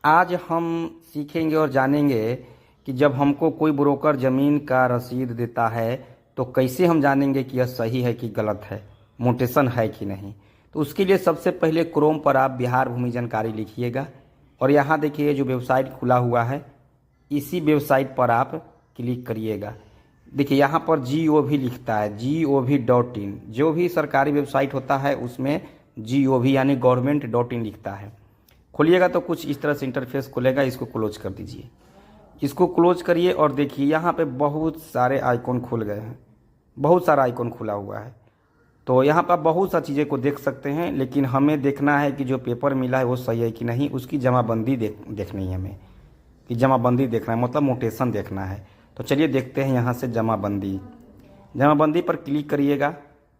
आज हम सीखेंगे और जानेंगे कि जब हमको कोई ब्रोकर ज़मीन का रसीद देता है तो कैसे हम जानेंगे कि यह सही है कि गलत है, मोटेशन है कि नहीं। तो उसके लिए सबसे पहले क्रोम पर आप बिहार भूमि जानकारी लिखिएगा और यहाँ देखिए जो वेबसाइट खुला हुआ है इसी वेबसाइट पर आप क्लिक करिएगा। देखिए यहाँ पर GOV लिखता है, GOV.in। जो भी सरकारी वेबसाइट होता है उसमें GOV यानी गवर्नमेंट.in लिखता है। खोलिएगा तो कुछ इस तरह से इंटरफेस खुलेगा। इसको क्लोज कर दीजिए, इसको क्लोज करिए और देखिए यहाँ पे बहुत सारे आइकॉन खुल गए हैं, बहुत सारा आइकॉन खुला हुआ है। तो यहाँ पर बहुत सा चीज़ें को देख सकते हैं, लेकिन हमें देखना है कि जो पेपर मिला है वो सही है कि नहीं, उसकी जमाबंदी देखनी है हमें, कि जमाबंदी देखना है मतलब मोटेशन देखना है। तो चलिए देखते हैं यहाँ से जमाबंदी। जमाबंदी पर क्लिक करिएगा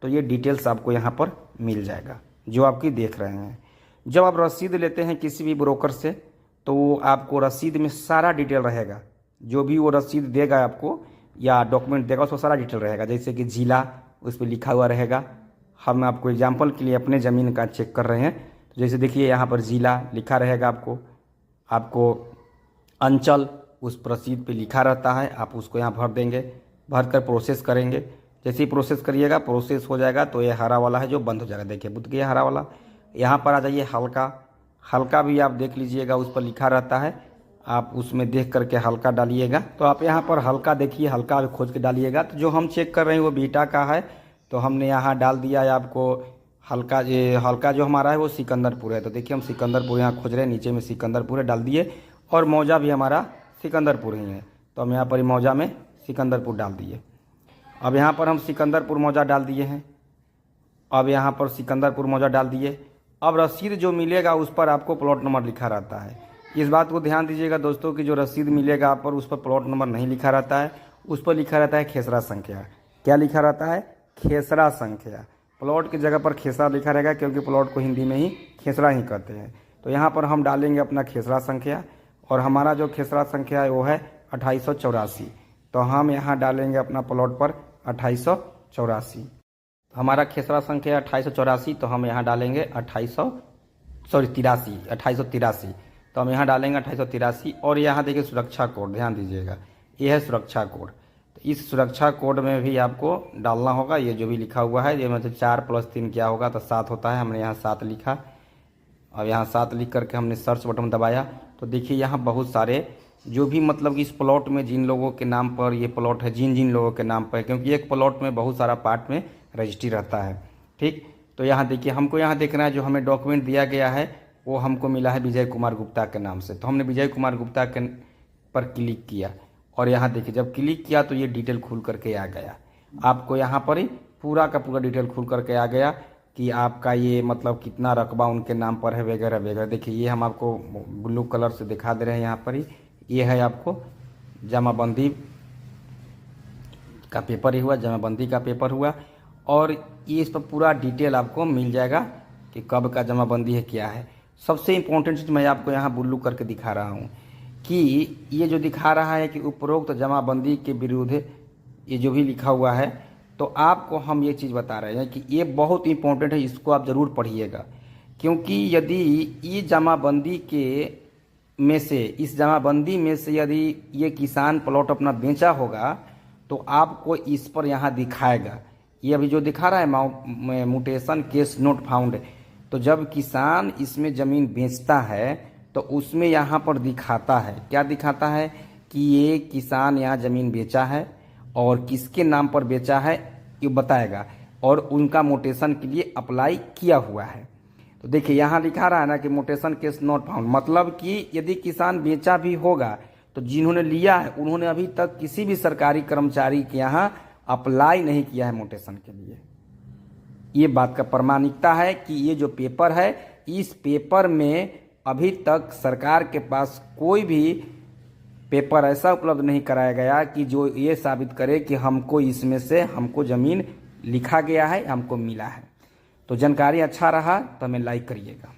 तो ये डिटेल्स आपको यहाँ पर मिल जाएगा जो आपकी देख रहे हैं। जब आप रसीद लेते हैं किसी भी ब्रोकर से तो आपको रसीद में सारा डिटेल रहेगा, जो भी वो रसीद देगा आपको या डॉक्यूमेंट देगा उसको सारा डिटेल रहेगा। जैसे कि जिला उस पर लिखा हुआ रहेगा। हम आपको एग्जांपल के लिए अपने ज़मीन का चेक कर रहे हैं, तो जैसे देखिए यहाँ पर जिला लिखा रहेगा, आपको अंचल उस रसीद पे लिखा रहता है, आप उसको यहाँ भर देंगे, भर कर प्रोसेस करेंगे। जैसे ही प्रोसेस करिएगा प्रोसेस हो जाएगा तो ये हरा वाला है जो बंद हो जाएगा। देखिए बुझ गया हरा वाला। यहाँ पर आ जाइए हल्का भी आप देख लीजिएगा, उस पर लिखा रहता है, आप उसमें देख करके हल्का डालिएगा। तो आप यहाँ पर हल्का देखिए, हल्का खोज के डालिएगा। तो जो हम चेक कर रहे हैं वो बीटा का है तो हमने यहाँ डाल दिया है आपको हल्का। ये हल्का जो हमारा है वो सिकंदरपुर है, तो देखिए हम सिकंदरपुर यहाँ खोज रहे हैं, नीचे में सिकंदरपुर है डाल दिए। और मौजा भी हमारा सिकंदरपुर ही है तो हम यहाँ पर मौजा में सिकंदरपुर डाल दिए। अब यहाँ पर हम सिकंदरपुर मौजा डाल दिए हैं, अब यहाँ पर सिकंदरपुर मौजा डाल दिए। अब रसीद जो मिलेगा उस पर आपको प्लॉट नंबर लिखा रहता है। इस बात को ध्यान दीजिएगा दोस्तों कि जो रसीद मिलेगा आप पर उस पर प्लॉट नंबर नहीं लिखा रहता है, उस पर लिखा रहता है खेसरा संख्या। क्या लिखा रहता है? खेसरा संख्या। प्लॉट की जगह पर खेसरा लिखा रहेगा क्योंकि प्लॉट को हिंदी में ही खेसरा ही कहते हैं। तो यहाँ पर हम डालेंगे अपना खेसरा संख्या और हमारा जो खेसरा संख्या है वो है 2884। तो हम यहाँ डालेंगे अपना प्लॉट पर 2884। हमारा खेसरा संख्या है 2884, तो हम यहाँ डालेंगे 2883। तो हम यहाँ डालेंगे 2883 और यहाँ देखिए सुरक्षा कोड, ध्यान दीजिएगा ये है सुरक्षा कोड। तो इस सुरक्षा कोड में भी आपको डालना होगा ये जो भी लिखा हुआ है। ये मतलब 4 + 3 क्या होगा तो 7 होता है, हमने यहाँ 7 लिखा। अब यहाँ 7 लिख करके हमने सर्च बटन दबाया तो देखिए यहाँ बहुत सारे जो भी मतलब कि इस प्लॉट में जिन लोगों के नाम पर ये प्लॉट है, जिन जिन लोगों के नाम पर, क्योंकि एक प्लॉट में बहुत सारा पार्ट में रजिस्ट्री रहता है, ठीक। तो यहाँ देखिए हमको यहाँ देखना है जो हमें डॉक्यूमेंट दिया गया है वो हमको मिला है विजय कुमार गुप्ता के नाम से। तो हमने विजय कुमार गुप्ता के पर क्लिक किया और यहाँ देखिए जब क्लिक किया तो ये डिटेल खुल करके आ गया। आपको यहाँ पर ही पूरा का पूरा डिटेल खुल करके आ गया कि आपका ये मतलब कितना रकबा उनके नाम पर है वगैरह वगैरह। देखिए ये हम आपको ब्लू कलर से दिखा दे रहे हैं, यहाँ पर ही ये है आपको जमाबंदी का पेपर ही हुआ, जमाबंदी का पेपर हुआ। और ये इस पर पूरा डिटेल आपको मिल जाएगा कि कब का जमाबंदी है क्या है। सबसे इम्पोर्टेंट चीज़ मैं आपको यहाँ ब्लू करके दिखा रहा हूँ कि ये जो दिखा रहा है कि उपरोक्त जमाबंदी के विरुद्ध ये जो भी लिखा हुआ है, तो आपको हम ये चीज़ बता रहे हैं कि ये बहुत इम्पोर्टेंट है, इसको आप ज़रूर पढ़िएगा। क्योंकि यदि ये जमाबंदी के में से, इस जमाबंदी में से यदि ये किसान प्लॉट अपना बेचा होगा तो आपको इस पर यहाँ दिखाएगा। ये अभी जो दिखा रहा है म्यूटेशन केस नोट फाउंड, तो जब किसान इसमें ज़मीन बेचता है तो उसमें यहाँ पर दिखाता है, क्या दिखाता है कि ये किसान यहाँ ज़मीन बेचा है और किसके नाम पर बेचा है ये बताएगा और उनका मोटेशन के लिए अप्लाई किया हुआ है। तो देखिए यहाँ लिखा रहा है ना कि मोटेशन केस नॉट फाउंड, मतलब कि यदि किसान बेचा भी होगा तो जिन्होंने लिया है उन्होंने अभी तक किसी भी सरकारी कर्मचारी के यहाँ अप्लाई नहीं किया है मोटेशन के लिए। ये बात का प्रमाणिकता है कि ये जो पेपर है इस पेपर में अभी तक सरकार के पास कोई भी पेपर ऐसा उपलब्ध नहीं कराया गया कि जो ये साबित करे कि हमको इसमें से हमको ज़मीन लिखा गया है, हमको मिला है। तो जानकारी अच्छा रहा तो हमें लाइक करिएगा।